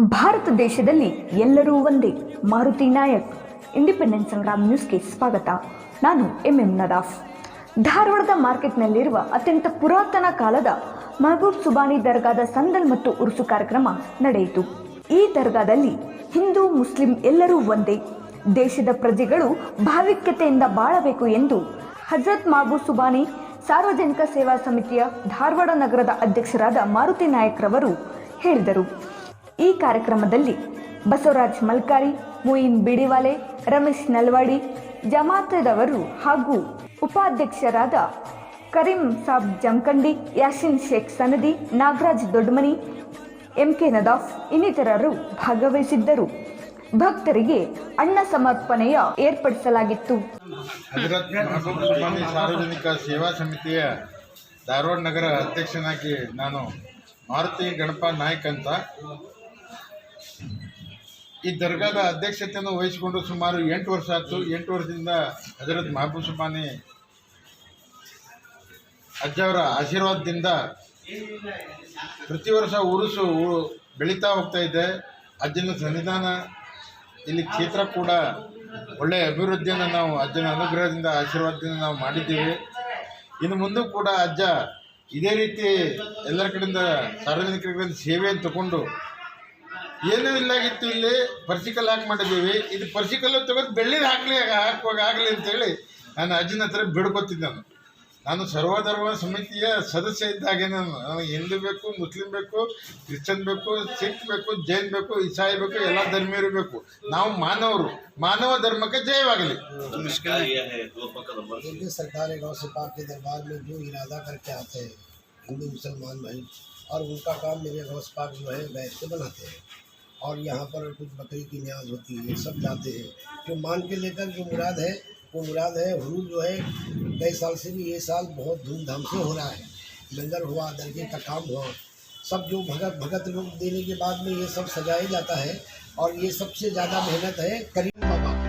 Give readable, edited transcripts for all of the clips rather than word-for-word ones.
ಭಾರತ ದೇಶದಲ್ಲಿ ಎಲ್ಲರೂ ಒಂದೇ. ಮಾರುತಿ ನಾಯಕ್. ಇಂಡಿಪೆಂಡೆನ್ಸ್ ಸಂಗ್ರಾಮ್ ನ್ಯೂಸ್ಗೆ ಸ್ವಾಗತ. ನಾನು ಎಂ ನದಾಫ್. ಧಾರವಾಡದ ಮಾರ್ಕೆಟ್ನಲ್ಲಿರುವ ಅತ್ಯಂತ ಪುರಾತನ ಕಾಲದ ಮಹಬೂಬ್ ಸುಬಾನಿ ದರ್ಗಾದ ಸಂದಲ್ ಮತ್ತು ಉರುಸು ಕಾರ್ಯಕ್ರಮ ನಡೆಯಿತು. ಈ ದರ್ಗಾದಲ್ಲಿ ಹಿಂದೂ ಮುಸ್ಲಿಂ ಎಲ್ಲರೂ ಒಂದೇ. ದೇಶದ ಪ್ರಜೆಗಳು ಭಾವಿಕ್ಯತೆಯಿಂದ ಬಾಳಬೇಕು ಎಂದು ಹಜರತ್ ಮಹಬೂಬ್ ಸುಬಾನಿ ಸಾರ್ವಜನಿಕ ಸೇವಾ ಸಮಿತಿಯ ಧಾರವಾಡ ನಗರದ ಅಧ್ಯಕ್ಷರಾದ ಮಾರುತಿ ನಾಯಕ್ ರವರು ಹೇಳಿದರು. ಈ ಕಾರ್ಯಕ್ರಮದಲ್ಲಿ ಬಸವರಾಜ್ ಮಲ್ಕಾರಿ, ಮುಯಿನ್ ಬಿಡಿವಾಲೆ, ರಮೇಶ್ ನಲ್ವಾಡಿ, ಜಮಾತದವರು ಹಾಗೂ ಉಪಾಧ್ಯಕ್ಷರಾದ ಕರೀಂ ಸಾಬ್ ಜಮಖಂಡಿ, ಯಾಸಿನ್ ಶೇಖ್ ಸನದಿ, ನಾಗರಾಜ್ ದೊಡ್ಡಮನಿ, ಎಂಕೆ ನದಾಫ್ ಇನ್ನಿತರರು ಭಾಗವಹಿಸಿದ್ದರು. ಭಕ್ತರಿಗೆ ಅನ್ನ ಸಮರ್ಪಣೆಯ ಏರ್ಪಡಿಸಲಾಗಿತ್ತು. ಹಜರತ್ ಮಹಬೂಬ್ ಸುಬಾನಿ ಸಾರ್ವಜನಿಕ ಸೇವಾ ಸಮಿತಿಯ ಧಾರವಾಡ ನಗರ ಅಧ್ಯಕ್ಷನಾಗಿ ನಾನು ಮಾರುತಿ ಗಣಪ ನಾಯ್ಕ್ ಅಂತ ಈ ದರ್ಗಾದ ಅಧ್ಯಕ್ಷತೆಯನ್ನು ವಹಿಸಿಕೊಂಡು ಸುಮಾರು 8 ವರ್ಷ ಆಯಿತು. 8 ವರ್ಷದಿಂದ ಹಜರತ್ ಮಹಬೂಬ್ ಸುಬಾನಿ ಅಜ್ಜವರ ಆಶೀರ್ವಾದದಿಂದ ಪ್ರತಿ ವರ್ಷ ಉರುಸು ಬೆಳೀತಾ ಹೋಗ್ತಾ ಇದೆ. ಅಜ್ಜನ ಸನ್ನಿಧಾನ ಇಲ್ಲಿ ಕ್ಷೇತ್ರ ಕೂಡ ಒಳ್ಳೆಯ ಅಭಿವೃದ್ಧಿಯನ್ನು ನಾವು ಅಜ್ಜನ ಅನುಗ್ರಹದಿಂದ ಆಶೀರ್ವಾದದಿಂದ ನಾವು ಮಾಡಿದ್ದೀವಿ. ಇನ್ನು ಮುಂದೂ ಕೂಡ ಅಜ್ಜ ಇದೇ ರೀತಿ ಎಲ್ಲರ ಕಡೆಯಿಂದ ಸಾರ್ವಜನಿಕರ ಕಡೆಯಿಂದ ಸೇವೆಯನ್ನು ತಗೊಂಡು ಏನೂ ಇಲ್ಲಾಗಿತ್ತು, ಇಲ್ಲಿ ಪರ್ಸಿಕಲ್ ಹಾಕಿ ಮಾಡಿದ್ದೀವಿ, ಇದು ಪರ್ಸಿಕಲ್ಲು ತಗೊಂಡು ಬೆಳ್ಳಿದು ಹಾಕುವಾಗಲಿ ಅಂತೇಳಿ ನಾನು ಅಜ್ಜನ ಹತ್ರ ಬಿಡ್ಕೊತಿದ್ದೆ. ನಾನು ಸರ್ವಧರ್ಮ ಸಮಿತಿಯ ಸದಸ್ಯ ಇದ್ದಾಗೆ ನನಗೆ ಹಿಂದೂ ಬೇಕು, ಮುಸ್ಲಿಂ ಬೇಕು, ಕ್ರಿಶ್ಚನ್ ಬೇಕು, ಸಿಖ್ ಬೇಕು, ಜೈನ್ ಬೇಕು, ಇಸಾಯಿ ಬೇಕು, ಎಲ್ಲ ಧರ್ಮೀಯರು ಬೇಕು. ನಾವು ಮಾನವರು, ಮಾನವ ಧರ್ಮಕ್ಕೆ ಜಯವಾಗಲಿ. सरकार गौ से पाक के दरबार में जो इरादा करके आते हैं हिंदू मुसलमान भाई, और उनका काम मेरे गौ से पाक जो है बैठ के बनाते हैं, और यहाँ पर कुछ बकरी की न्याज होती है, सब जाते हैं जो मान के लेकर जो मुराद है वो मुराद है। हुरूज जो है कई साल से भी ये साल बहुत धूमधाम से हो रहा है। लंगर हुआ, दरगाह का काम हुआ, सब जो भगत लोग देने के बाद में ये सब सजाया जाता है, और ये सबसे ज़्यादा मेहनत है करीम बाबा।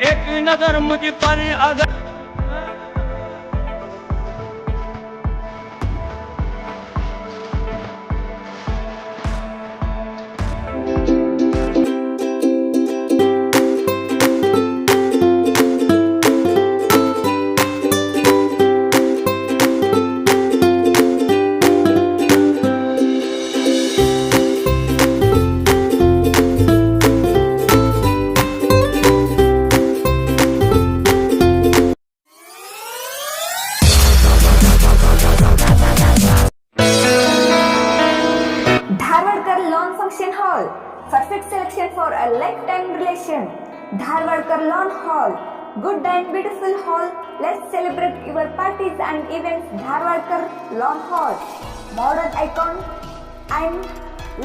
एक नजर मुझ पर अगर Hall, perfect selection for a lifetime relation. Dharwadkar Lawn Hall, good and beautiful hall. Let's celebrate your parties and events. Dharwadkar Lawn Hall, modern icon and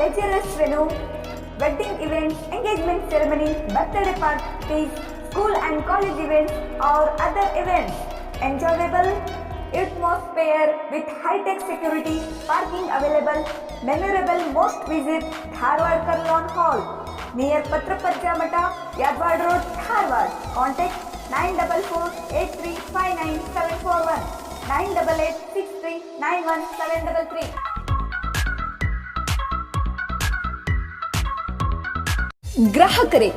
luxurious venue, wedding events, engagement ceremony, birthday parties, school and college events or other events. Enjoyable atmosphere with high-tech security, parking available, memorable. Most visit Dharwadkar Lawn Hall near Patrapajja Mata, Yadwad Road, Dharwad. Contact 944 99741 9886391 ಗ್ರಾಹಕರೇ,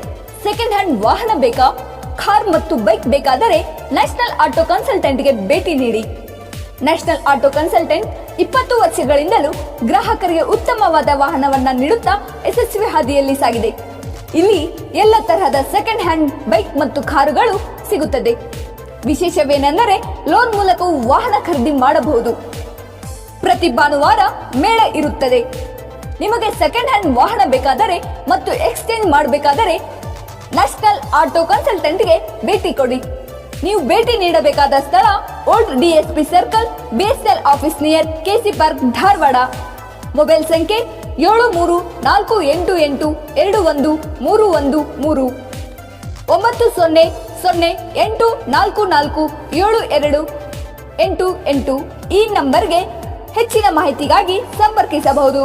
second hand ವಾಹನ ಬೇಕಾ? Car ಮತ್ತು bike ಬೇಕಾದರೆ national auto ಕನ್ಸಲ್ಟೆಂಟ್ಗೆ ಭೇಟಿ ನೀಡಿ. National auto consultant 20 ವರ್ಷಗಳಿಂದಲೂ ಗ್ರಾಹಕರಿಗೆ ಉತ್ತಮವಾದ ವಾಹನವನ್ನ ನೀಡುತ್ತಾ ಯಶಸ್ವಿ ಹಾದಿಯಲ್ಲಿ ಸಾಗಿದೆ. ಇಲ್ಲಿ ಎಲ್ಲ ತರಹದ ಸೆಕೆಂಡ್ ಹ್ಯಾಂಡ್ ಬೈಕ್ ಮತ್ತು ಕಾರುಗಳು ಸಿಗುತ್ತದೆ. ವಿಶೇಷವೇನೆಂದರೆ ಲೋನ್ ಮೂಲಕವೂ ವಾಹನ ಖರೀದಿ ಮಾಡಬಹುದು. ಪ್ರತಿ ಭಾನುವಾರ ಮೇಳ ಇರುತ್ತದೆ. ನಿಮಗೆ ಸೆಕೆಂಡ್ ಹ್ಯಾಂಡ್ ವಾಹನ ಬೇಕಾದರೆ ಮತ್ತು ಎಕ್ಸ್ಚೇಂಜ್ ಮಾಡಬೇಕಾದರೆ ನ್ಯಾಷನಲ್ ಆಟೋ ಕನ್ಸಲ್ಟೆಂಟ್ಗೆ ಭೇಟಿ ಕೊಡಿ. ನೀವು ಭೇಟಿ ನೀಡಬೇಕಾದ ಸ್ಥಳ old DSP circle, BSL office near KC park, Dharwad. Mobile ಸಂಖ್ಯೆ 7348821313 9008447288. ಈ ನಂಬರ್ಗೆ ಹೆಚ್ಚಿನ ಮಾಹಿತಿಗಾಗಿ ಸಂಪರ್ಕಿಸಬಹುದು.